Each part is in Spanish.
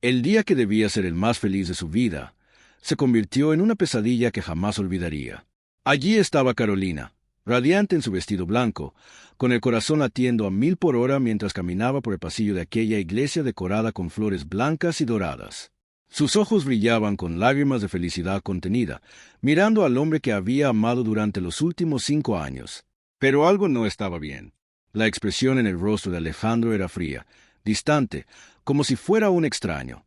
El día que debía ser el más feliz de su vida, se convirtió en una pesadilla que jamás olvidaría. Allí estaba Carolina, radiante en su vestido blanco, con el corazón latiendo a 1000 por hora mientras caminaba por el pasillo de aquella iglesia decorada con flores blancas y doradas. Sus ojos brillaban con lágrimas de felicidad contenida, mirando al hombre que había amado durante los últimos 5 años. Pero algo no estaba bien. La expresión en el rostro de Alejandro era fría, distante, como si fuera un extraño.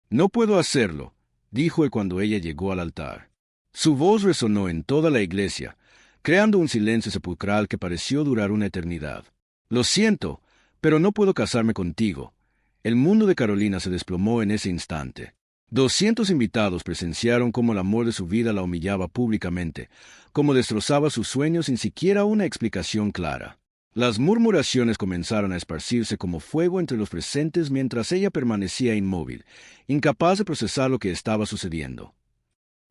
«No puedo hacerlo», dijo él cuando ella llegó al altar. Su voz resonó en toda la iglesia, creando un silencio sepulcral que pareció durar una eternidad. «Lo siento, pero no puedo casarme contigo». El mundo de Carolina se desplomó en ese instante. 200 invitados presenciaron cómo el amor de su vida la humillaba públicamente, cómo destrozaba sus sueños sin siquiera una explicación clara. Las murmuraciones comenzaron a esparcirse como fuego entre los presentes mientras ella permanecía inmóvil, incapaz de procesar lo que estaba sucediendo.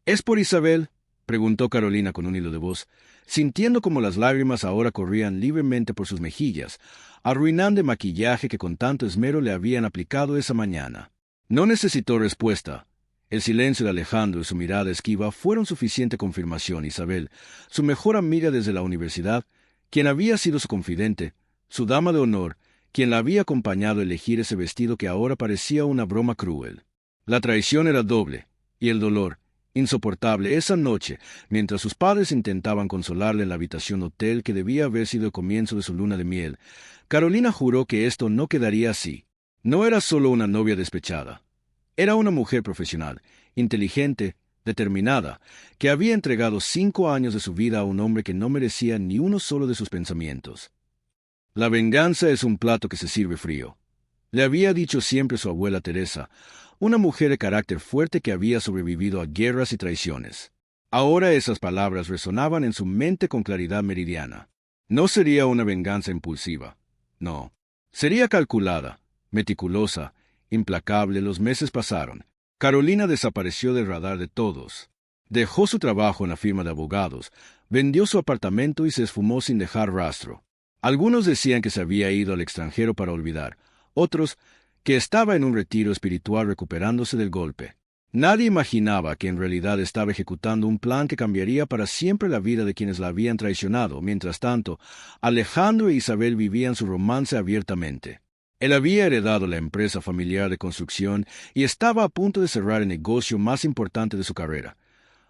«¿Es por Isabel?», preguntó Carolina con un hilo de voz, sintiendo como las lágrimas ahora corrían libremente por sus mejillas, arruinando el maquillaje que con tanto esmero le habían aplicado esa mañana. No necesitó respuesta. El silencio de Alejandro y su mirada esquiva fueron suficiente confirmación. Isabel, su mejor amiga desde la universidad, quien había sido su confidente, su dama de honor, quien la había acompañado a elegir ese vestido que ahora parecía una broma cruel. La traición era doble, y el dolor, insoportable esa noche, mientras sus padres intentaban consolarle en la habitación hotel que debía haber sido el comienzo de su luna de miel. Carolina juró que esto no quedaría así. No era solo una novia despechada. Era una mujer profesional, inteligente, determinada, que había entregado 5 años de su vida a un hombre que no merecía ni uno solo de sus pensamientos. La venganza es un plato que se sirve frío. Le había dicho siempre su abuela Teresa, una mujer de carácter fuerte que había sobrevivido a guerras y traiciones. Ahora esas palabras resonaban en su mente con claridad meridiana. No sería una venganza impulsiva. No. Sería calculada, meticulosa, implacable. Los meses pasaron. Carolina desapareció del radar de todos. Dejó su trabajo en la firma de abogados, vendió su apartamento y se esfumó sin dejar rastro. Algunos decían que se había ido al extranjero para olvidar, otros que estaba en un retiro espiritual recuperándose del golpe. Nadie imaginaba que en realidad estaba ejecutando un plan que cambiaría para siempre la vida de quienes la habían traicionado. Mientras tanto, Alejandro e Isabel vivían su romance abiertamente. Él había heredado la empresa familiar de construcción y estaba a punto de cerrar el negocio más importante de su carrera,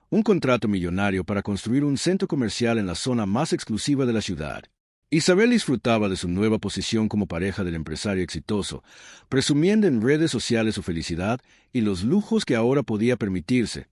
un contrato millonario para construir un centro comercial en la zona más exclusiva de la ciudad. Isabel disfrutaba de su nueva posición como pareja del empresario exitoso, presumiendo en redes sociales su felicidad y los lujos que ahora podía permitirse.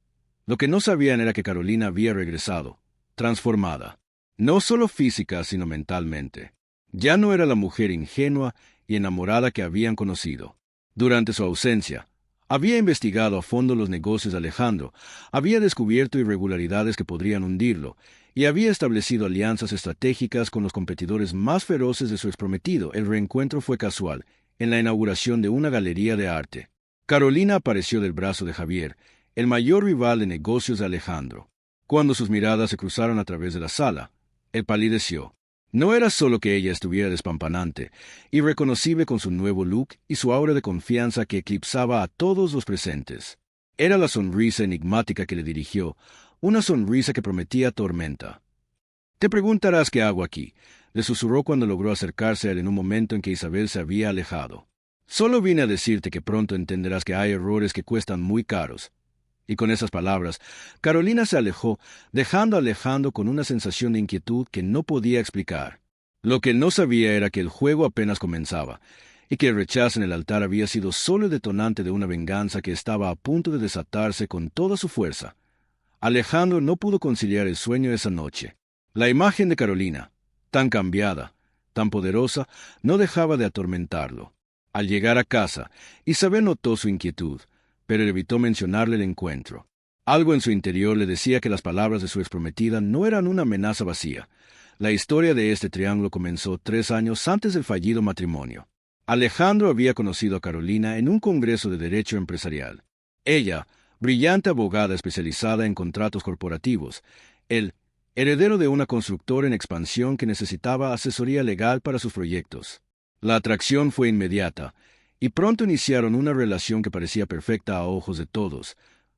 Lo que no sabían era que Carolina había regresado, transformada, no solo física sino mentalmente. Ya no era la mujer ingenua y enamorada que habían conocido. Durante su ausencia, había investigado a fondo los negocios de Alejandro, había descubierto irregularidades que podrían hundirlo, y había establecido alianzas estratégicas con los competidores más feroces de su exprometido. El reencuentro fue casual, en la inauguración de una galería de arte. Carolina apareció del brazo de Javier, el mayor rival de negocios de Alejandro. Cuando sus miradas se cruzaron a través de la sala, él palideció. No era solo que ella estuviera despampanante, irreconocible con su nuevo look y su aura de confianza que eclipsaba a todos los presentes. Era la sonrisa enigmática que le dirigió, una sonrisa que prometía tormenta. «Te preguntarás qué hago aquí», le susurró cuando logró acercarse a él en un momento en que Isabel se había alejado. «Solo vine a decirte que pronto entenderás que hay errores que cuestan muy caros». Y con esas palabras, Carolina se alejó, dejando a Alejandro con una sensación de inquietud que no podía explicar. Lo que no sabía era que el juego apenas comenzaba, y que el rechazo en el altar había sido solo el detonante de una venganza que estaba a punto de desatarse con toda su fuerza. Alejandro no pudo conciliar el sueño esa noche. La imagen de Carolina, tan cambiada, tan poderosa, no dejaba de atormentarlo. Al llegar a casa, Isabel notó su inquietud, pero evitó mencionarle el encuentro. Algo en su interior le decía que las palabras de su exprometida no eran una amenaza vacía. La historia de este triángulo comenzó 3 años antes del fallido matrimonio. Alejandro había conocido a Carolina en un congreso de derecho empresarial. Ella, brillante abogada especializada en contratos corporativos, él, heredero de una constructora en expansión que necesitaba asesoría legal para sus proyectos. La atracción fue inmediata, y pronto iniciaron una relación que parecía perfecta a ojos de todos.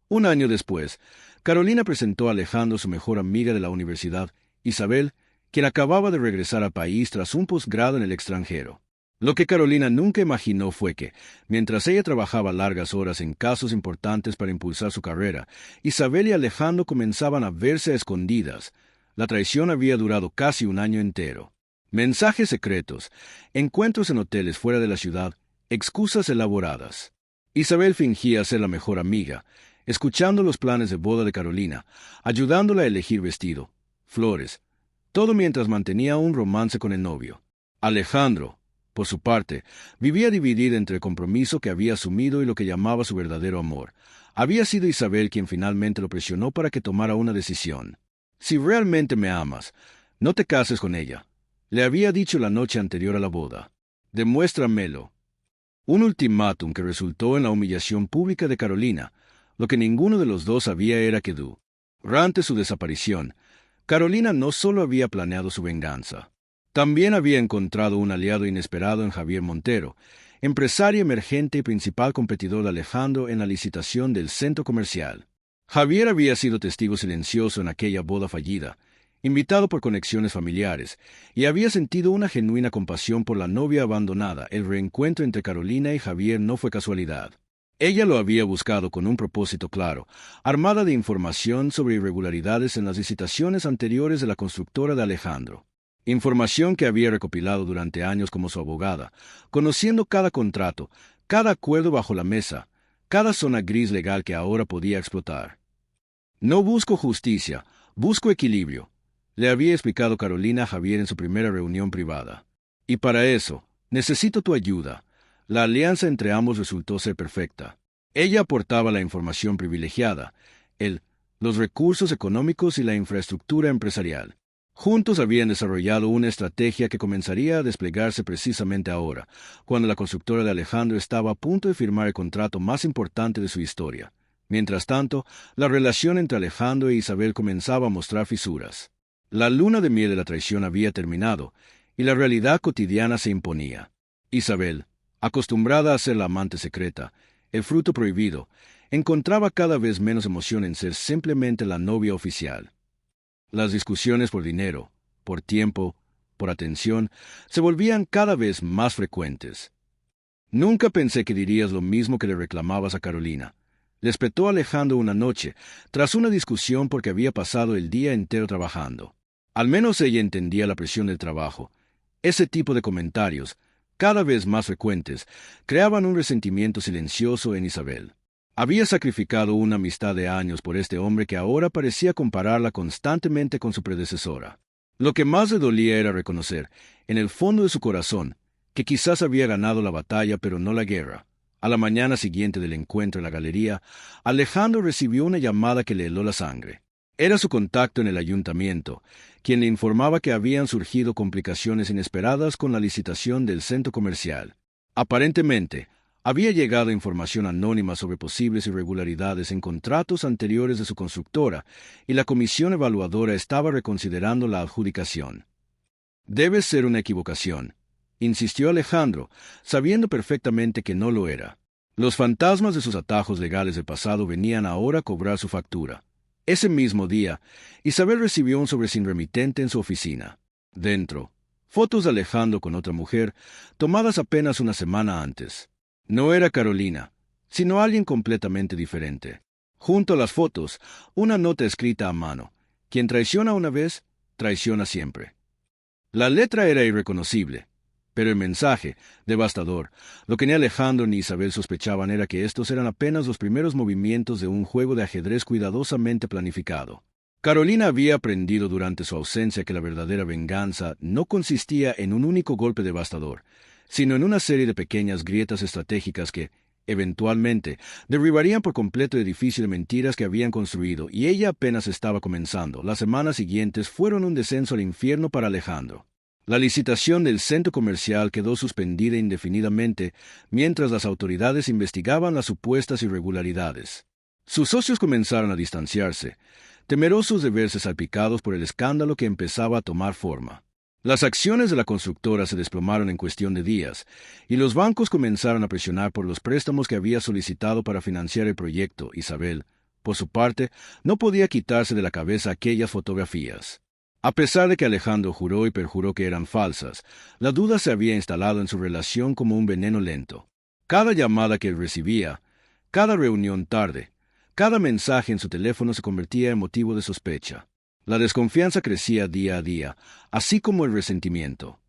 Un año después, Carolina presentó a Alejandro su mejor amiga de la universidad, Isabel, quien acababa de regresar al país tras un posgrado en el extranjero. Lo que Carolina nunca imaginó fue que, mientras ella trabajaba largas horas en casos importantes para impulsar su carrera, Isabel y Alejandro comenzaban a verse a escondidas. La traición había durado casi un año entero. Mensajes secretos, encuentros en hoteles fuera de la ciudad, excusas elaboradas. Isabel fingía ser la mejor amiga, escuchando los planes de boda de Carolina, ayudándola a elegir vestido, flores, todo mientras mantenía un romance con el novio. Alejandro, por su parte, vivía dividido entre el compromiso que había asumido y lo que llamaba su verdadero amor. Había sido Isabel quien finalmente lo presionó para que tomara una decisión. Si realmente me amas, no te cases con ella, le había dicho la noche anterior a la boda. Demuéstramelo. Un ultimátum que resultó en la humillación pública de Carolina. Lo que ninguno de los dos sabía era que durante su desaparición, Carolina no solo había planeado su venganza, también había encontrado un aliado inesperado en Javier Montero, empresario emergente y principal competidor de Alejandro en la licitación del centro comercial. Javier había sido testigo silencioso en aquella boda fallida, invitado por conexiones familiares, y había sentido una genuina compasión por la novia abandonada. El reencuentro entre Carolina y Javier no fue casualidad. Ella lo había buscado con un propósito claro, armada de información sobre irregularidades en las licitaciones anteriores de la constructora de Alejandro. Información que había recopilado durante años como su abogada, conociendo cada contrato, cada acuerdo bajo la mesa, cada zona gris legal que ahora podía explotar. No busco justicia, busco equilibrio, le había explicado Carolina a Javier en su primera reunión privada. Y para eso, necesito tu ayuda. La alianza entre ambos resultó ser perfecta. Ella aportaba la información privilegiada, los recursos económicos y la infraestructura empresarial. Juntos habían desarrollado una estrategia que comenzaría a desplegarse precisamente ahora, cuando la constructora de Alejandro estaba a punto de firmar el contrato más importante de su historia. Mientras tanto, la relación entre Alejandro e Isabel comenzaba a mostrar fisuras. La luna de miel de la traición había terminado, y la realidad cotidiana se imponía. Isabel, acostumbrada a ser la amante secreta, el fruto prohibido, encontraba cada vez menos emoción en ser simplemente la novia oficial. Las discusiones por dinero, por tiempo, por atención, se volvían cada vez más frecuentes. Nunca pensé que dirías lo mismo que le reclamabas a Carolina. Le espetó Alejandro una noche, tras una discusión porque había pasado el día entero trabajando. Al menos ella entendía la presión del trabajo. Ese tipo de comentarios, cada vez más frecuentes, creaban un resentimiento silencioso en Isabel. Había sacrificado una amistad de años por este hombre que ahora parecía compararla constantemente con su predecesora. Lo que más le dolía era reconocer, en el fondo de su corazón, que quizás había ganado la batalla pero no la guerra. A la mañana siguiente del encuentro en la galería, Alejandro recibió una llamada que le heló la sangre. Era su contacto en el ayuntamiento, quien le informaba que habían surgido complicaciones inesperadas con la licitación del centro comercial. Aparentemente, había llegado información anónima sobre posibles irregularidades en contratos anteriores de su constructora, y la comisión evaluadora estaba reconsiderando la adjudicación. «Debe ser una equivocación», insistió Alejandro, sabiendo perfectamente que no lo era. Los fantasmas de sus atajos legales del pasado venían ahora a cobrar su factura. Ese mismo día, Isabel recibió un sobre sin remitente en su oficina. Dentro, fotos de Alejandro con otra mujer, tomadas apenas una semana antes. No era Carolina, sino alguien completamente diferente. Junto a las fotos, una nota escrita a mano. Quien traiciona una vez, traiciona siempre. La letra era irreconocible, pero el mensaje, devastador. Lo que ni Alejandro ni Isabel sospechaban era que estos eran apenas los primeros movimientos de un juego de ajedrez cuidadosamente planificado. Carolina había aprendido durante su ausencia que la verdadera venganza no consistía en un único golpe devastador, sino en una serie de pequeñas grietas estratégicas que, eventualmente, derribarían por completo el edificio de mentiras que habían construido, y ella apenas estaba comenzando. Las semanas siguientes fueron un descenso al infierno para Alejandro. La licitación del centro comercial quedó suspendida indefinidamente mientras las autoridades investigaban las supuestas irregularidades. Sus socios comenzaron a distanciarse, temerosos de verse salpicados por el escándalo que empezaba a tomar forma. Las acciones de la constructora se desplomaron en cuestión de días, y los bancos comenzaron a presionar por los préstamos que había solicitado para financiar el proyecto. Isabel, por su parte, no podía quitarse de la cabeza aquellas fotografías. A pesar de que Alejandro juró y perjuró que eran falsas, la duda se había instalado en su relación como un veneno lento. Cada llamada que él recibía, cada reunión tarde, cada mensaje en su teléfono se convertía en motivo de sospecha. La desconfianza crecía día a día, así como el resentimiento.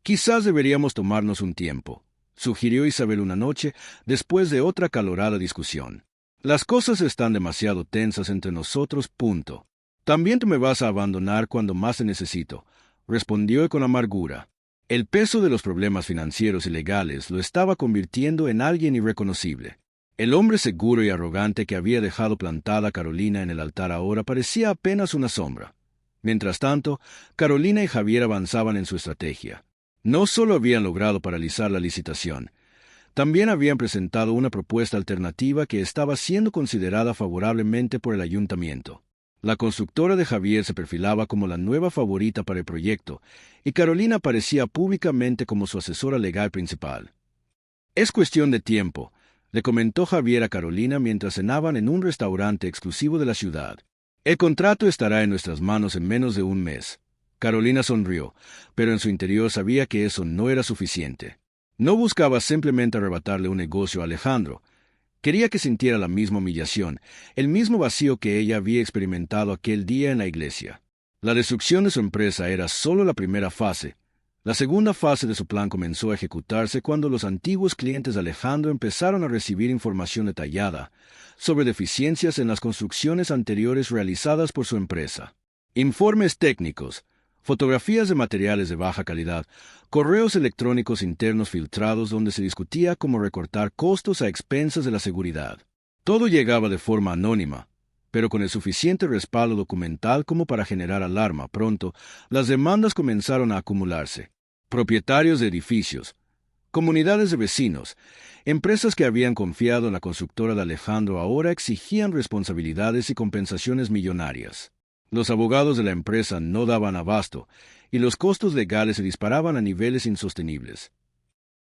«Quizás deberíamos tomarnos un tiempo», sugirió Isabel una noche, después de otra acalorada discusión. «Las cosas están demasiado tensas entre nosotros, punto. También tú me vas a abandonar cuando más te necesito», respondió con amargura. El peso de los problemas financieros y legales lo estaba convirtiendo en alguien irreconocible. El hombre seguro y arrogante que había dejado plantada a Carolina en el altar ahora parecía apenas una sombra. Mientras tanto, Carolina y Javier avanzaban en su estrategia. No solo habían logrado paralizar la licitación, también habían presentado una propuesta alternativa que estaba siendo considerada favorablemente por el ayuntamiento. La constructora de Javier se perfilaba como la nueva favorita para el proyecto, y Carolina aparecía públicamente como su asesora legal principal. «Es cuestión de tiempo», le comentó Javier a Carolina mientras cenaban en un restaurante exclusivo de la ciudad. «El contrato estará en nuestras manos en menos de un mes». Carolina sonrió, pero en su interior sabía que eso no era suficiente. No buscaba simplemente arrebatarle un negocio a Alejandro. Quería que sintiera la misma humillación, el mismo vacío que ella había experimentado aquel día en la iglesia. La destrucción de su empresa era solo la primera fase. La segunda fase de su plan comenzó a ejecutarse cuando los antiguos clientes de Alejandro empezaron a recibir información detallada sobre deficiencias en las construcciones anteriores realizadas por su empresa. Informes técnicos, fotografías de materiales de baja calidad, correos electrónicos internos filtrados donde se discutía cómo recortar costos a expensas de la seguridad. Todo llegaba de forma anónima, pero con el suficiente respaldo documental como para generar alarma. Pronto, las demandas comenzaron a acumularse. Propietarios de edificios, comunidades de vecinos, empresas que habían confiado en la constructora de Alejandro ahora exigían responsabilidades y compensaciones millonarias. Los abogados de la empresa no daban abasto, y los costos legales se disparaban a niveles insostenibles.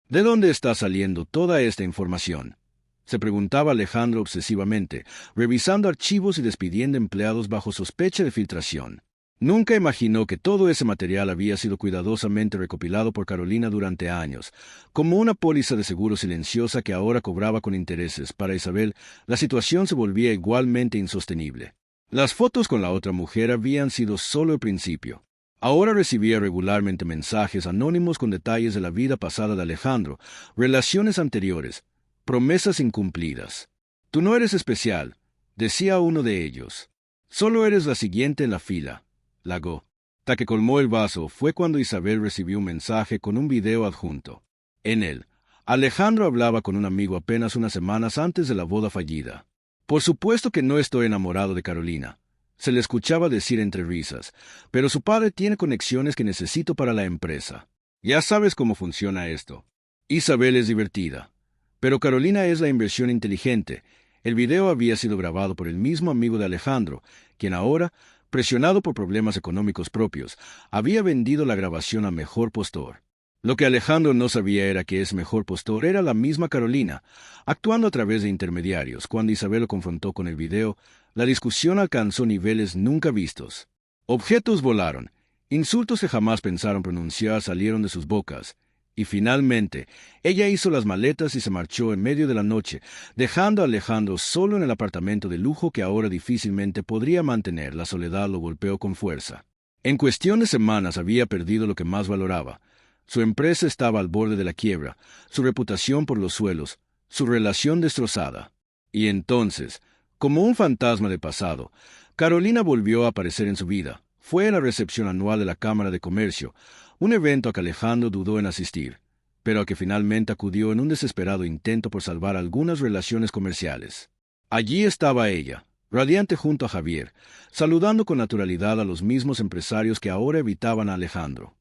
¿De dónde está saliendo toda esta información?, se preguntaba Alejandro obsesivamente, revisando archivos y despidiendo empleados bajo sospecha de filtración. Nunca imaginó que todo ese material había sido cuidadosamente recopilado por Carolina durante años, como una póliza de seguro silenciosa que ahora cobraba con intereses. Para Isabel, la situación se volvía igualmente insostenible. Las fotos con la otra mujer habían sido solo el principio. Ahora recibía regularmente mensajes anónimos con detalles de la vida pasada de Alejandro, relaciones anteriores, promesas incumplidas. «Tú no eres especial», decía uno de ellos. «Solo eres la siguiente en la fila», lagó. Hasta que colmó el vaso fue cuando Isabel recibió un mensaje con un video adjunto. En él, Alejandro hablaba con un amigo apenas unas semanas antes de la boda fallida. «Por supuesto que no estoy enamorado de Carolina», se le escuchaba decir entre risas, «pero su padre tiene conexiones que necesito para la empresa. Ya sabes cómo funciona esto». Isabel es divertida, pero Carolina es la inversión inteligente. El video había sido grabado por el mismo amigo de Alejandro, quien ahora, presionado por problemas económicos propios, había vendido la grabación a mejor postor. Lo que Alejandro no sabía era que ese mejor postor era la misma Carolina, actuando a través de intermediarios. Cuando Isabel lo confrontó con el video, la discusión alcanzó niveles nunca vistos. Objetos volaron, insultos que jamás pensaron pronunciar salieron de sus bocas, y finalmente, ella hizo las maletas y se marchó en medio de la noche, dejando a Alejandro solo en el apartamento de lujo que ahora difícilmente podría mantener. La soledad lo golpeó con fuerza. En cuestión de semanas había perdido lo que más valoraba. Su empresa estaba al borde de la quiebra, su reputación por los suelos, su relación destrozada. Y entonces, como un fantasma del pasado, Carolina volvió a aparecer en su vida. Fue a la recepción anual de la Cámara de Comercio, un evento a que Alejandro dudó en asistir, pero a que finalmente acudió en un desesperado intento por salvar algunas relaciones comerciales. Allí estaba ella, radiante junto a Javier, saludando con naturalidad a los mismos empresarios que ahora evitaban a Alejandro.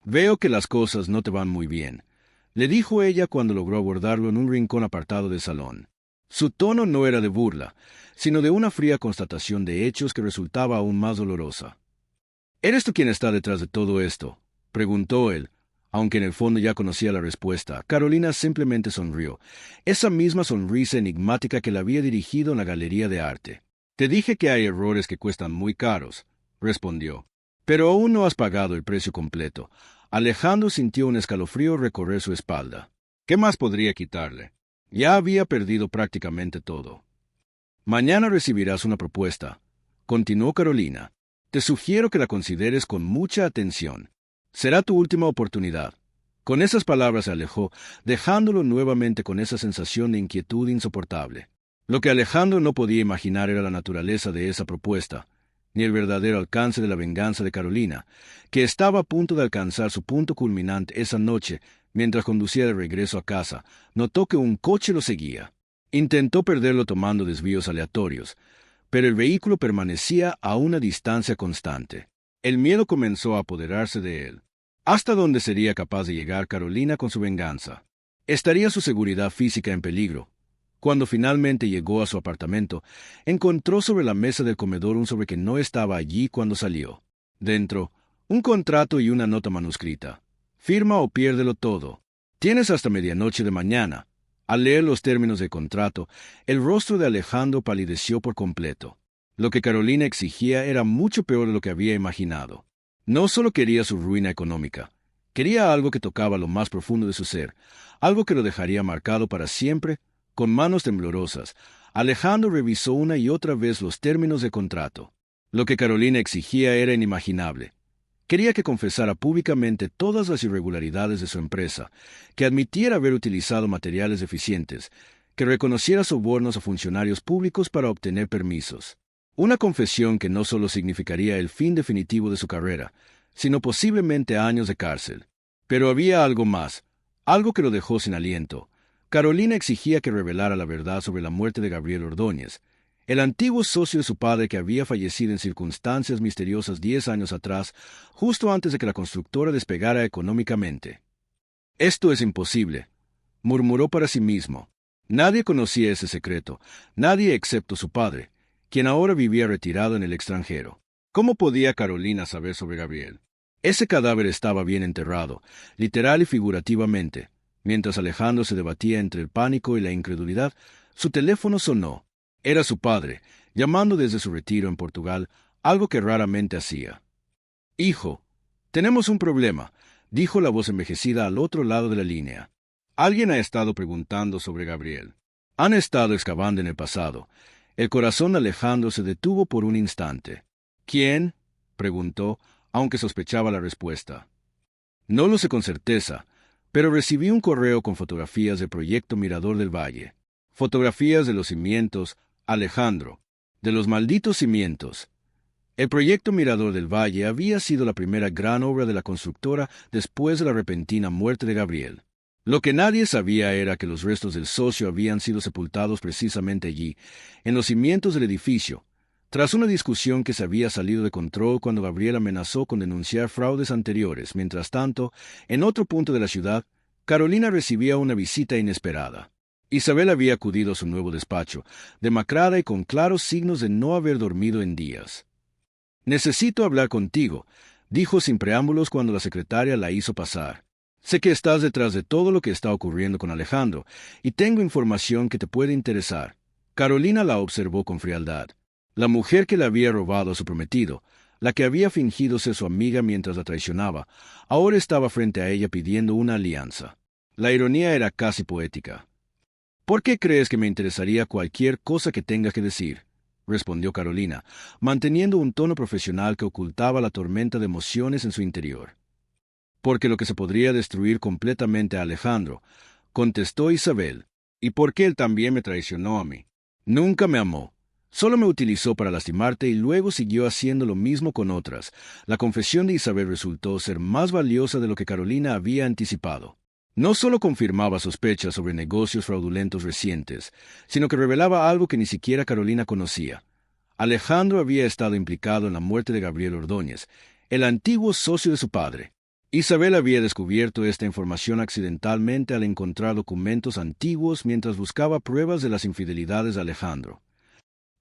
«Veo que las cosas no te van muy bien», le dijo ella cuando logró abordarlo en un rincón apartado del salón. Su tono no era de burla, sino de una fría constatación de hechos que resultaba aún más dolorosa. «¿Eres tú quien está detrás de todo esto?», preguntó él. Aunque en el fondo ya conocía la respuesta, Carolina simplemente sonrió, esa misma sonrisa enigmática que la había dirigido en la galería de arte. Te dije que hay errores que cuestan muy caros, respondió. Pero aún no has pagado el precio completo. Alejandro sintió un escalofrío recorrer su espalda. ¿Qué más podría quitarle? Ya había perdido prácticamente todo. Mañana recibirás una propuesta, continuó Carolina. Te sugiero que la consideres con mucha atención. Será tu última oportunidad. Con esas palabras se alejó, dejándolo nuevamente con esa sensación de inquietud insoportable. Lo que Alejandro no podía imaginar era la naturaleza de esa propuesta, ni el verdadero alcance de la venganza de Carolina, que estaba a punto de alcanzar su punto culminante esa noche. Mientras conducía de regreso a casa, notó que un coche lo seguía. Intentó perderlo tomando desvíos aleatorios, pero el vehículo permanecía a una distancia constante. El miedo comenzó a apoderarse de él. ¿Hasta dónde sería capaz de llegar Carolina con su venganza? ¿Estaría su seguridad física en peligro? Cuando finalmente llegó a su apartamento, encontró sobre la mesa del comedor un sobre que no estaba allí cuando salió. Dentro, un contrato y una nota manuscrita. Firma o piérdelo todo. Tienes hasta medianoche de mañana. Al leer los términos del contrato, el rostro de Alejandro palideció por completo. Lo que Carolina exigía era mucho peor de lo que había imaginado. No solo quería su ruina económica, quería algo que tocaba lo más profundo de su ser, algo que lo dejaría marcado para siempre. Con manos temblorosas, Alejandro revisó una y otra vez los términos del contrato. Lo que Carolina exigía era inimaginable. Quería que confesara públicamente todas las irregularidades de su empresa, que admitiera haber utilizado materiales deficientes, que reconociera sobornos a funcionarios públicos para obtener permisos. Una confesión que no solo significaría el fin definitivo de su carrera, sino posiblemente años de cárcel. Pero había algo más, algo que lo dejó sin aliento. Carolina exigía que revelara la verdad sobre la muerte de Gabriel Ordóñez, el antiguo socio de su padre que había fallecido en circunstancias misteriosas 10 años atrás, justo antes de que la constructora despegara económicamente. Esto es imposible, murmuró para sí mismo. Nadie conocía ese secreto, nadie excepto su padre, quien ahora vivía retirado en el extranjero. ¿Cómo podía Carolina saber sobre Gabriel? Ese cadáver estaba bien enterrado, literal y figurativamente. Mientras Alejandro se debatía entre el pánico y la incredulidad, su teléfono sonó. Era su padre, llamando desde su retiro en Portugal, algo que raramente hacía. «Hijo, tenemos un problema», dijo la voz envejecida al otro lado de la línea. Alguien ha estado preguntando sobre Gabriel. Han estado excavando en el pasado. El corazón de Alejandro se detuvo por un instante. «¿Quién?», preguntó, aunque sospechaba la respuesta. «No lo sé con certeza, pero recibí un correo con fotografías del proyecto Mirador del Valle. Fotografías de los cimientos, Alejandro, de los malditos cimientos». El proyecto Mirador del Valle había sido la primera gran obra de la constructora después de la repentina muerte de Gabriel. Lo que nadie sabía era que los restos del socio habían sido sepultados precisamente allí, en los cimientos del edificio, tras una discusión que se había salido de control cuando Gabriel amenazó con denunciar fraudes anteriores. Mientras tanto, en otro punto de la ciudad, Carolina recibía una visita inesperada. Isabel había acudido a su nuevo despacho, demacrada y con claros signos de no haber dormido en días. «Necesito hablar contigo», dijo sin preámbulos cuando la secretaria la hizo pasar. «Sé que estás detrás de todo lo que está ocurriendo con Alejandro, y tengo información que te puede interesar». Carolina la observó con frialdad. La mujer que le había robado a su prometido, la que había fingido ser su amiga mientras la traicionaba, ahora estaba frente a ella pidiendo una alianza. La ironía era casi poética. «¿Por qué crees que me interesaría cualquier cosa que tengas que decir?», respondió Carolina, manteniendo un tono profesional que ocultaba la tormenta de emociones en su interior. «Porque lo que se podría destruir completamente a Alejandro», contestó Isabel. «¿Y porque él también me traicionó a mí? Nunca me amó. Solo me utilizó para lastimarte y luego siguió haciendo lo mismo con otras». La confesión de Isabel resultó ser más valiosa de lo que Carolina había anticipado. No solo confirmaba sospechas sobre negocios fraudulentos recientes, sino que revelaba algo que ni siquiera Carolina conocía. Alejandro había estado implicado en la muerte de Gabriel Ordóñez, el antiguo socio de su padre. Isabel había descubierto esta información accidentalmente al encontrar documentos antiguos mientras buscaba pruebas de las infidelidades de Alejandro.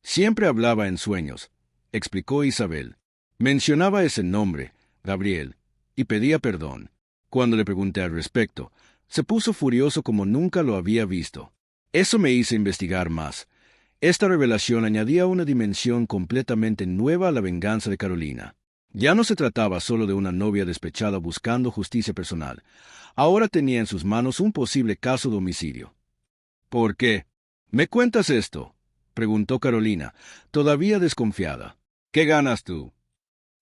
«Siempre hablaba en sueños», explicó Isabel. «Mencionaba ese nombre, Gabriel, y pedía perdón. Cuando le pregunté al respecto, se puso furioso como nunca lo había visto. Eso me hizo investigar más. Esta revelación añadía una dimensión completamente nueva a la venganza de Carolina. Ya no se trataba solo de una novia despechada buscando justicia personal. Ahora tenía en sus manos un posible caso de homicidio. ¿Por qué? ¿Me cuentas esto?, preguntó Carolina, todavía desconfiada. ¿Qué ganas tú?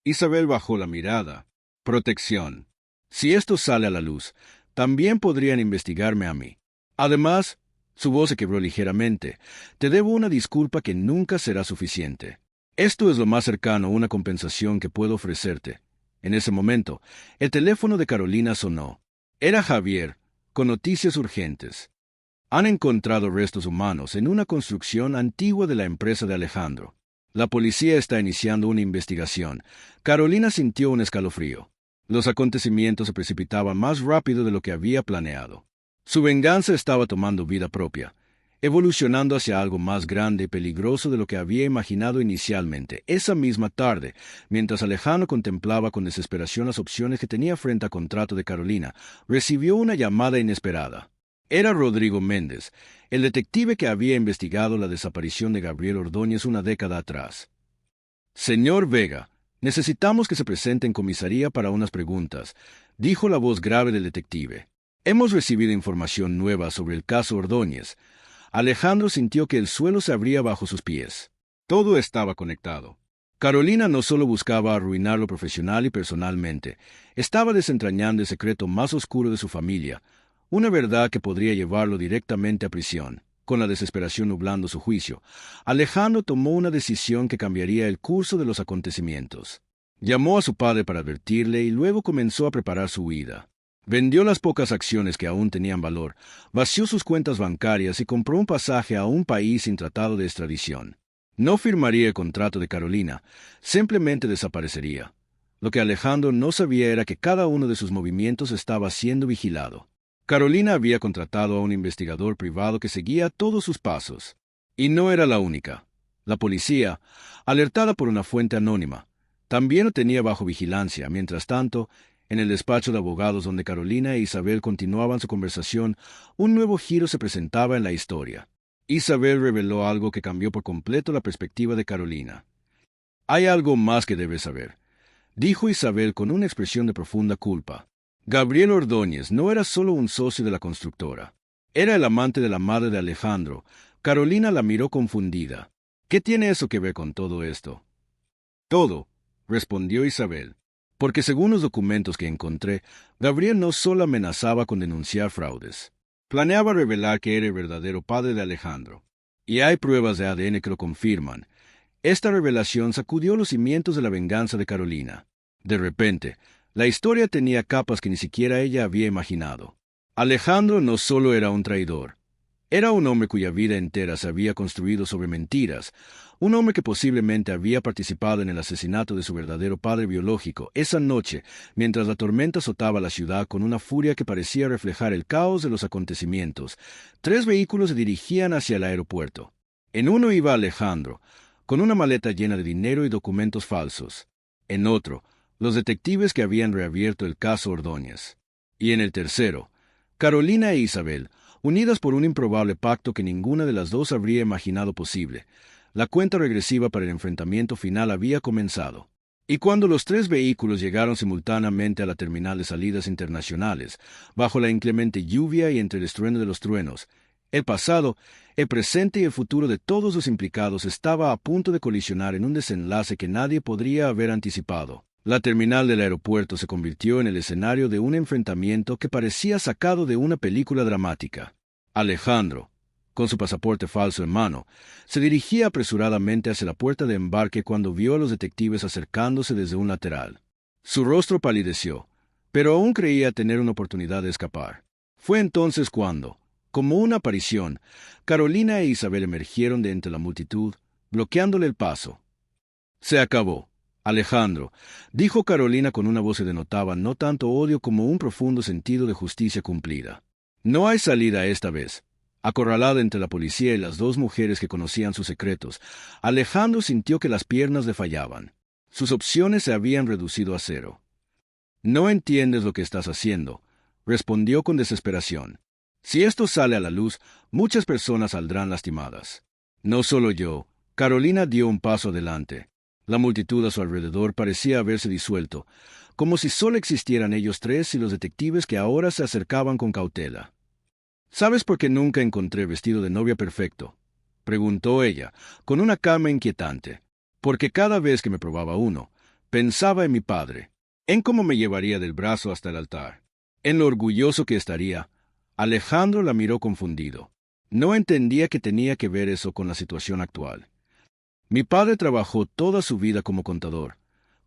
Isabel bajó la mirada. Protección. Si esto sale a la luz, también podrían investigarme a mí. Además, su voz se quebró ligeramente. Te debo una disculpa que nunca será suficiente. Esto es lo más cercano a una compensación que puedo ofrecerte. En ese momento, el teléfono de Carolina sonó. Era Javier, con noticias urgentes. Han encontrado restos humanos en una construcción antigua de la empresa de Alejandro. La policía está iniciando una investigación. Carolina sintió un escalofrío. Los acontecimientos se precipitaban más rápido de lo que había planeado. Su venganza estaba tomando vida propia, evolucionando hacia algo más grande y peligroso de lo que había imaginado inicialmente. Esa misma tarde, mientras Alejandro contemplaba con desesperación las opciones que tenía frente al contrato de Carolina, recibió una llamada inesperada. Era Rodrigo Méndez, el detective que había investigado la desaparición de Gabriel Ordóñez una década atrás. Señor Vega, necesitamos que se presente en comisaría para unas preguntas, dijo la voz grave del detective. Hemos recibido información nueva sobre el caso Ordóñez. Alejandro sintió que el suelo se abría bajo sus pies. Todo estaba conectado. Carolina no solo buscaba arruinarlo profesional y personalmente, estaba desentrañando el secreto más oscuro de su familia, una verdad que podría llevarlo directamente a prisión. Con la desesperación nublando su juicio, Alejandro tomó una decisión que cambiaría el curso de los acontecimientos. Llamó a su padre para advertirle y luego comenzó a preparar su huida. Vendió las pocas acciones que aún tenían valor, vació sus cuentas bancarias y compró un pasaje a un país sin tratado de extradición. No firmaría el contrato de Carolina, simplemente desaparecería. Lo que Alejandro no sabía era que cada uno de sus movimientos estaba siendo vigilado. Carolina había contratado a un investigador privado que seguía todos sus pasos. Y no era la única. La policía, alertada por una fuente anónima, también lo tenía bajo vigilancia. Mientras tanto, en el despacho de abogados donde Carolina e Isabel continuaban su conversación, un nuevo giro se presentaba en la historia. Isabel reveló algo que cambió por completo la perspectiva de Carolina. «Hay algo más que debes saber», dijo Isabel con una expresión de profunda culpa. Gabriel Ordóñez no era solo un socio de la constructora. Era el amante de la madre de Alejandro. Carolina la miró confundida. «¿Qué tiene eso que ver con todo esto?» «Todo», respondió Isabel. Porque según los documentos que encontré, Gabriel no solo amenazaba con denunciar fraudes. Planeaba revelar que era el verdadero padre de Alejandro. Y hay pruebas de ADN que lo confirman. Esta revelación sacudió los cimientos de la venganza de Carolina. De repente, la historia tenía capas que ni siquiera ella había imaginado. Alejandro no solo era un traidor. Era un hombre cuya vida entera se había construido sobre mentiras, un hombre que posiblemente había participado en el asesinato de su verdadero padre biológico. Esa noche, mientras la tormenta azotaba la ciudad con una furia que parecía reflejar el caos de los acontecimientos, 3 vehículos se dirigían hacia el aeropuerto. En uno iba Alejandro, con una maleta llena de dinero y documentos falsos. En otro, los detectives que habían reabierto el caso Ordóñez. Y en el tercero, Carolina e Isabel, unidas por un improbable pacto que ninguna de las dos habría imaginado posible. La cuenta regresiva para el enfrentamiento final había comenzado. Y cuando los 3 vehículos llegaron simultáneamente a la terminal de salidas internacionales, bajo la inclemente lluvia y entre el estruendo de los truenos, el pasado, el presente y el futuro de todos los implicados estaba a punto de colisionar en un desenlace que nadie podría haber anticipado. La terminal del aeropuerto se convirtió en el escenario de un enfrentamiento que parecía sacado de una película dramática. Alejandro, con su pasaporte falso en mano, se dirigía apresuradamente hacia la puerta de embarque cuando vio a los detectives acercándose desde un lateral. Su rostro palideció, pero aún creía tener una oportunidad de escapar. Fue entonces cuando, como una aparición, Carolina e Isabel emergieron de entre la multitud, bloqueándole el paso. «Se acabó, Alejandro», dijo Carolina con una voz que denotaba no tanto odio como un profundo sentido de justicia cumplida. «No hay salida esta vez». Acorralado entre la policía y las 2 mujeres que conocían sus secretos, Alejandro sintió que las piernas le fallaban. Sus opciones se habían reducido a 0. No entiendes lo que estás haciendo, respondió con desesperación. Si esto sale a la luz, muchas personas saldrán lastimadas. No solo yo. Carolina dio un paso adelante. La multitud a su alrededor parecía haberse disuelto, como si solo existieran ellos tres y los detectives que ahora se acercaban con cautela. ¿Sabes por qué nunca encontré vestido de novia perfecto?, preguntó ella, con una calma inquietante. Porque cada vez que me probaba uno, pensaba en mi padre, en cómo me llevaría del brazo hasta el altar, en lo orgulloso que estaría. Alejandro la miró confundido. No entendía que tenía que ver eso con la situación actual. Mi padre trabajó toda su vida como contador,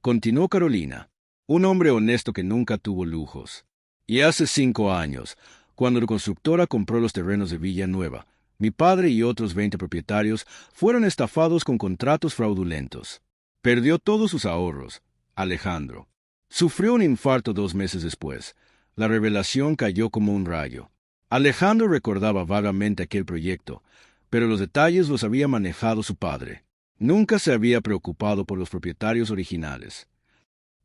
continuó Carolina, un hombre honesto que nunca tuvo lujos. Y hace 5 años, cuando la constructora compró los terrenos de Villanueva, mi padre y otros 20 propietarios fueron estafados con contratos fraudulentos. Perdió todos sus ahorros, Alejandro. Sufrió un infarto 2 meses después. La revelación cayó como un rayo. Alejandro recordaba vagamente aquel proyecto, pero los detalles los había manejado su padre. Nunca se había preocupado por los propietarios originales.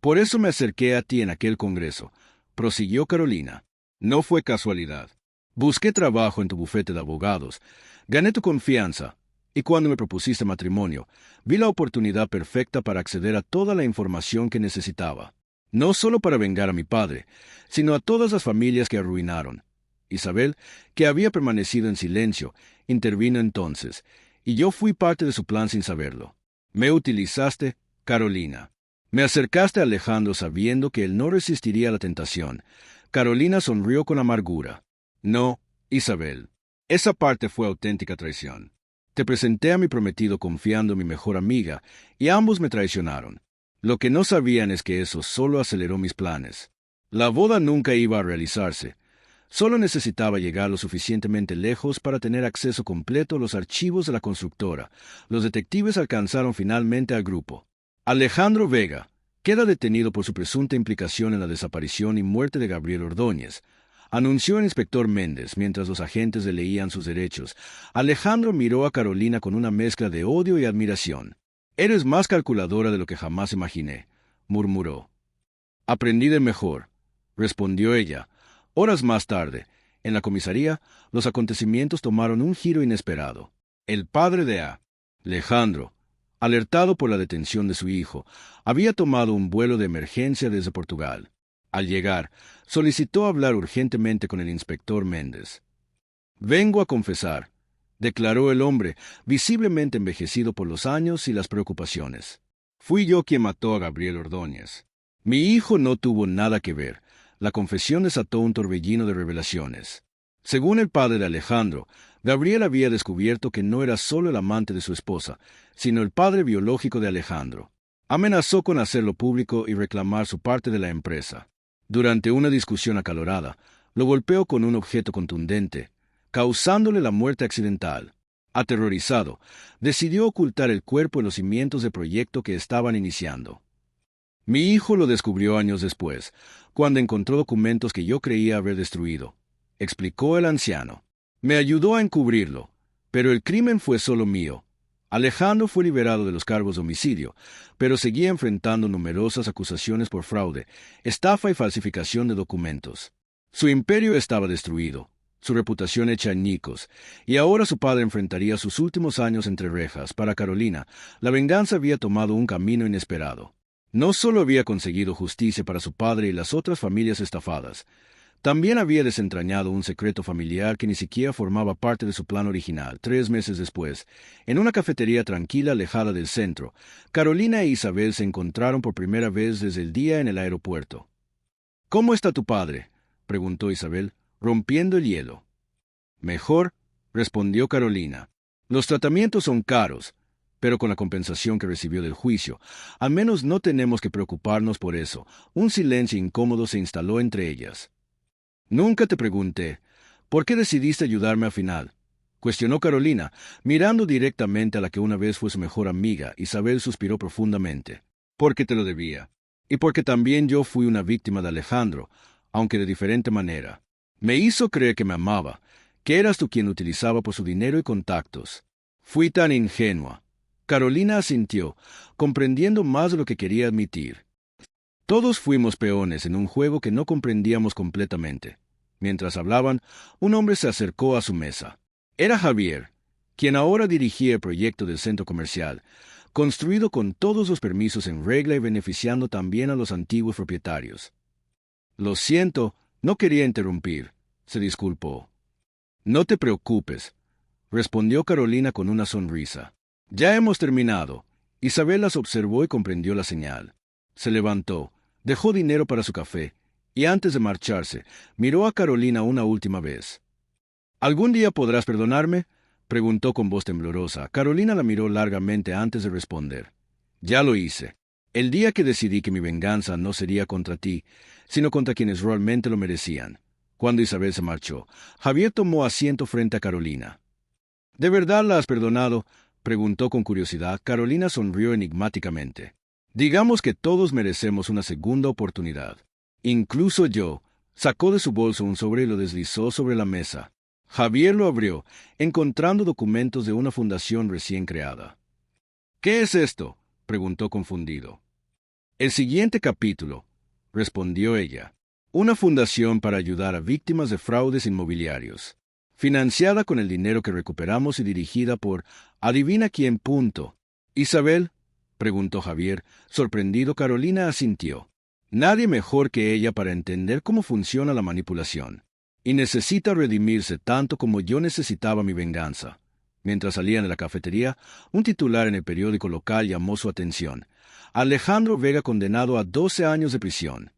Por eso me acerqué a ti en aquel congreso, prosiguió Carolina. No fue casualidad. Busqué trabajo en tu bufete de abogados, gané tu confianza, y cuando me propusiste matrimonio, vi la oportunidad perfecta para acceder a toda la información que necesitaba. No solo para vengar a mi padre, sino a todas las familias que arruinaron. Isabel, que había permanecido en silencio, intervino entonces, y yo fui parte de su plan sin saberlo. Me utilizaste, Carolina. Me acercaste a Alejandro sabiendo que él no resistiría a la tentación. Carolina sonrió con amargura. No, Isabel. Esa parte fue auténtica traición. Te presenté a mi prometido confiando en mi mejor amiga, y ambos me traicionaron. Lo que no sabían es que eso solo aceleró mis planes. La boda nunca iba a realizarse. Solo necesitaba llegar lo suficientemente lejos para tener acceso completo a los archivos de la constructora. Los detectives alcanzaron finalmente al grupo. Alejandro Vega queda detenido por su presunta implicación en la desaparición y muerte de Gabriel Ordóñez, anunció el inspector Méndez mientras los agentes le leían sus derechos. Alejandro miró a Carolina con una mezcla de odio y admiración. Eres más calculadora de lo que jamás imaginé, murmuró. Aprendí de mejor, respondió ella. Horas más tarde, en la comisaría, los acontecimientos tomaron un giro inesperado. El padre de Alejandro, alertado por la detención de su hijo, había tomado un vuelo de emergencia desde Portugal. Al llegar, solicitó hablar urgentemente con el inspector Méndez. Vengo a confesar, declaró el hombre, visiblemente envejecido por los años y las preocupaciones. Fui yo quien mató a Gabriel Ordóñez. Mi hijo no tuvo nada que ver. La confesión desató un torbellino de revelaciones. Según el padre de Alejandro, Gabriel había descubierto que no era solo el amante de su esposa, sino el padre biológico de Alejandro. Amenazó con hacerlo público y reclamar su parte de la empresa. Durante una discusión acalorada, lo golpeó con un objeto contundente, causándole la muerte accidental. Aterrorizado, decidió ocultar el cuerpo en los cimientos del proyecto que estaban iniciando. Mi hijo lo descubrió años después, cuando encontró documentos que yo creía haber destruido, explicó el anciano. Me ayudó a encubrirlo, pero el crimen fue solo mío. Alejandro fue liberado de los cargos de homicidio, pero seguía enfrentando numerosas acusaciones por fraude, estafa y falsificación de documentos. Su imperio estaba destruido, su reputación hecha añicos, y ahora su padre enfrentaría sus últimos años entre rejas. Para Carolina, la venganza había tomado un camino inesperado. No solo había conseguido justicia para su padre y las otras familias estafadas, también había desentrañado un secreto familiar que ni siquiera formaba parte de su plan original. 3 meses después, en una cafetería tranquila alejada del centro, Carolina e Isabel se encontraron por primera vez desde el día en el aeropuerto. «¿Cómo está tu padre?», preguntó Isabel, rompiendo el hielo. «Mejor», respondió Carolina. «Los tratamientos son caros, pero con la compensación que recibió del juicio, al menos no tenemos que preocuparnos por eso». Un silencio incómodo se instaló entre ellas. «Nunca te pregunté, ¿por qué decidiste ayudarme al final?», cuestionó Carolina, mirando directamente a la que una vez fue su mejor amiga. Isabel suspiró profundamente. «Porque te lo debía, y porque también yo fui una víctima de Alejandro, aunque de diferente manera. Me hizo creer que me amaba, que eras tú quien utilizaba por su dinero y contactos. Fui tan ingenua». Carolina asintió, comprendiendo más de lo que quería admitir. Todos fuimos peones en un juego que no comprendíamos completamente. Mientras hablaban, un hombre se acercó a su mesa. Era Javier, quien ahora dirigía el proyecto del centro comercial, construido con todos los permisos en regla y beneficiando también a los antiguos propietarios. Lo siento, no quería interrumpir, se disculpó. No te preocupes, respondió Carolina con una sonrisa. Ya hemos terminado. Isabel las observó y comprendió la señal. Se levantó, dejó dinero para su café, y antes de marcharse, miró a Carolina una última vez. ¿Algún día podrás perdonarme?, preguntó con voz temblorosa. Carolina la miró largamente antes de responder. Ya lo hice. El día que decidí que mi venganza no sería contra ti, sino contra quienes realmente lo merecían. Cuando Isabel se marchó, Javier tomó asiento frente a Carolina. ¿De verdad la has perdonado?, preguntó con curiosidad. Carolina sonrió enigmáticamente. Digamos que todos merecemos una segunda oportunidad. Incluso yo. Sacó de su bolso un sobre y lo deslizó sobre la mesa. Javier lo abrió, encontrando documentos de una fundación recién creada. ¿Qué es esto?, preguntó confundido. El siguiente capítulo, respondió ella. Una fundación para ayudar a víctimas de fraudes inmobiliarios. Financiada con el dinero que recuperamos y dirigida por adivina quién. ¿Isabel?, preguntó Javier, sorprendido. Carolina asintió. Nadie mejor que ella para entender cómo funciona la manipulación. Y necesita redimirse tanto como yo necesitaba mi venganza. Mientras salían de la cafetería, un titular en el periódico local llamó su atención. Alejandro Vega condenado a 12 años de prisión.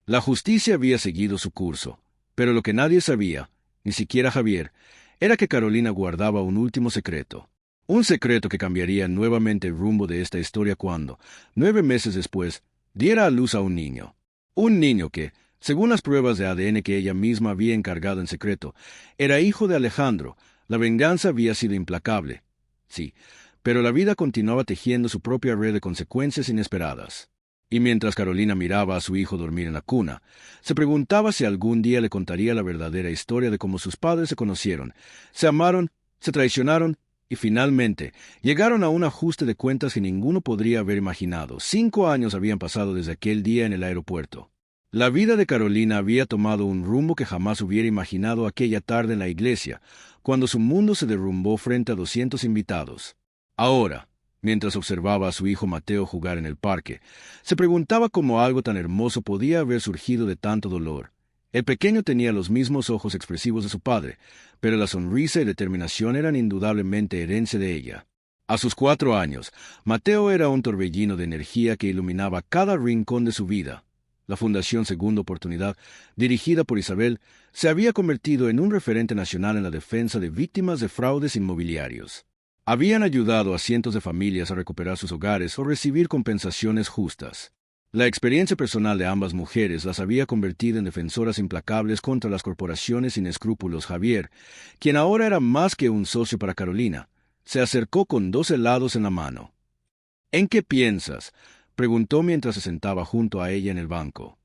La justicia había seguido su curso, pero lo que nadie sabía, ni siquiera Javier, era que Carolina guardaba un último secreto. Un secreto que cambiaría nuevamente el rumbo de esta historia cuando, 9 meses después, diera a luz a un niño. Un niño que, según las pruebas de ADN que ella misma había encargado en secreto, era hijo de Alejandro. La venganza había sido implacable. Sí, pero la vida continuaba tejiendo su propia red de consecuencias inesperadas. Y mientras Carolina miraba a su hijo dormir en la cuna, se preguntaba si algún día le contaría la verdadera historia de cómo sus padres se conocieron, se amaron, se traicionaron y finalmente llegaron a un ajuste de cuentas que ninguno podría haber imaginado. 5 años habían pasado desde aquel día en el aeropuerto. La vida de Carolina había tomado un rumbo que jamás hubiera imaginado aquella tarde en la iglesia, cuando su mundo se derrumbó frente a 200 invitados. Ahora, mientras observaba a su hijo Mateo jugar en el parque, se preguntaba cómo algo tan hermoso podía haber surgido de tanto dolor. El pequeño tenía los mismos ojos expresivos de su padre, pero la sonrisa y determinación eran indudablemente herencia de ella. A sus 4 años, Mateo era un torbellino de energía que iluminaba cada rincón de su vida. La Fundación Segunda Oportunidad, dirigida por Isabel, se había convertido en un referente nacional en la defensa de víctimas de fraudes inmobiliarios. Habían ayudado a cientos de familias a recuperar sus hogares o recibir compensaciones justas. La experiencia personal de ambas mujeres las había convertido en defensoras implacables contra las corporaciones sin escrúpulos. Javier, quien ahora era más que un socio para Carolina, se acercó con 2 helados en la mano. ¿En qué piensas?, preguntó mientras se sentaba junto a ella en el banco.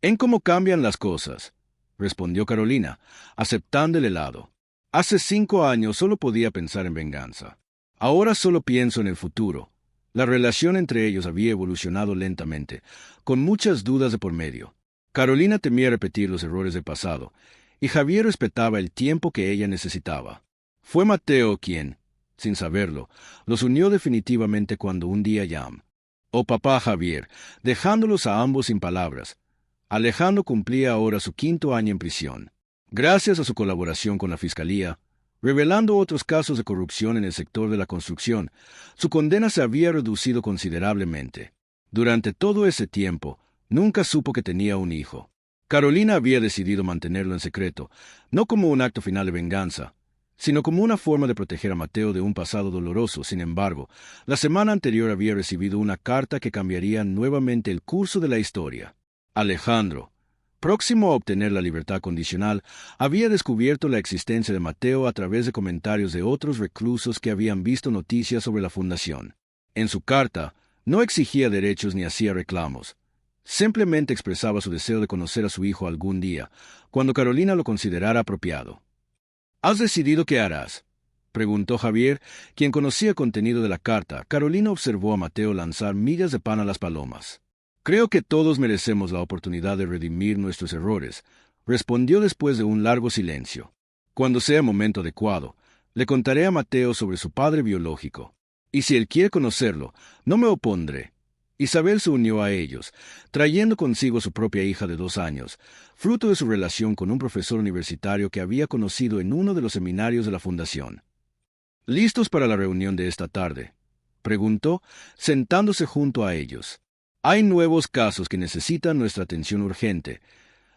En cómo cambian las cosas, respondió Carolina, aceptando el helado. Hace 5 años solo podía pensar en venganza. Ahora solo pienso en el futuro. La relación entre ellos había evolucionado lentamente, con muchas dudas de por medio. Carolina temía repetir los errores del pasado, y Javier respetaba el tiempo que ella necesitaba. Fue Mateo quien, sin saberlo, los unió definitivamente cuando un día papá Javier, dejándolos a ambos sin palabras. Alejandro cumplía ahora su 5.º año en prisión. Gracias a su colaboración con la Fiscalía, revelando otros casos de corrupción en el sector de la construcción, su condena se había reducido considerablemente. Durante todo ese tiempo, nunca supo que tenía un hijo. Carolina había decidido mantenerlo en secreto, no como un acto final de venganza, sino como una forma de proteger a Mateo de un pasado doloroso. Sin embargo, la semana anterior había recibido una carta que cambiaría nuevamente el curso de la historia. Alejandro, próximo a obtener la libertad condicional, había descubierto la existencia de Mateo a través de comentarios de otros reclusos que habían visto noticias sobre la fundación. En su carta, no exigía derechos ni hacía reclamos. Simplemente expresaba su deseo de conocer a su hijo algún día, cuando Carolina lo considerara apropiado. ¿Has decidido qué harás?, preguntó Javier, quien conocía el contenido de la carta. Carolina observó a Mateo lanzar migas de pan a las palomas. Creo que todos merecemos la oportunidad de redimir nuestros errores, respondió después de un largo silencio. Cuando sea momento adecuado, le contaré a Mateo sobre su padre biológico. Y si él quiere conocerlo, no me opondré. Isabel se unió a ellos, trayendo consigo su propia hija de 2 años, fruto de su relación con un profesor universitario que había conocido en uno de los seminarios de la fundación. ¿Listos para la reunión de esta tarde?, preguntó, sentándose junto a ellos. Hay nuevos casos que necesitan nuestra atención urgente.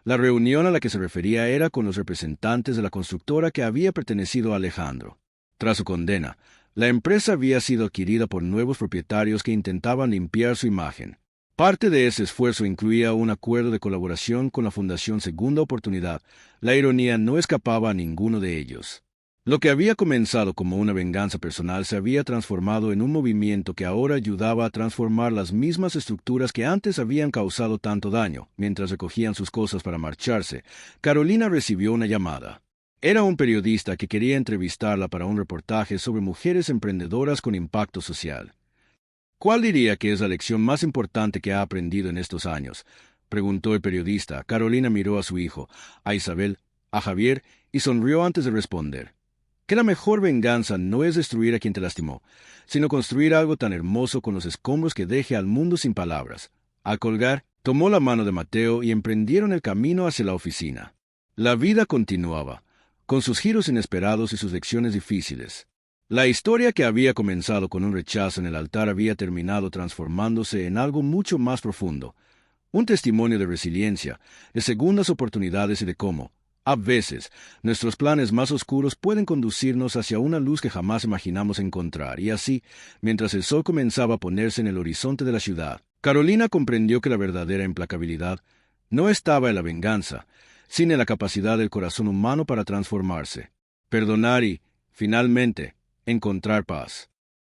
La reunión a la que se refería era con los representantes de la constructora que había pertenecido a Alejandro. Tras su condena, la empresa había sido adquirida por nuevos propietarios que intentaban limpiar su imagen. Parte de ese esfuerzo incluía un acuerdo de colaboración con la Fundación Segunda Oportunidad. La ironía no escapaba a ninguno de ellos. Lo que había comenzado como una venganza personal se había transformado en un movimiento que ahora ayudaba a transformar las mismas estructuras que antes habían causado tanto daño. Mientras recogían sus cosas para marcharse, Carolina recibió una llamada. Era un periodista que quería entrevistarla para un reportaje sobre mujeres emprendedoras con impacto social. ¿Cuál diría que es la lección más importante que ha aprendido en estos años?, preguntó el periodista. Carolina miró a su hijo, a Isabel, a Javier, y sonrió antes de responder. Que la mejor venganza no es destruir a quien te lastimó, sino construir algo tan hermoso con los escombros que deje al mundo sin palabras. Al colgar, tomó la mano de Mateo y emprendieron el camino hacia la oficina. La vida continuaba, con sus giros inesperados y sus lecciones difíciles. La historia que había comenzado con un rechazo en el altar había terminado transformándose en algo mucho más profundo, un testimonio de resiliencia, de segundas oportunidades y de cómo, a veces, nuestros planes más oscuros pueden conducirnos hacia una luz que jamás imaginamos encontrar, y así, mientras el sol comenzaba a ponerse en el horizonte de la ciudad, Carolina comprendió que la verdadera implacabilidad no estaba en la venganza, sino en la capacidad del corazón humano para transformarse, perdonar y, finalmente, encontrar paz.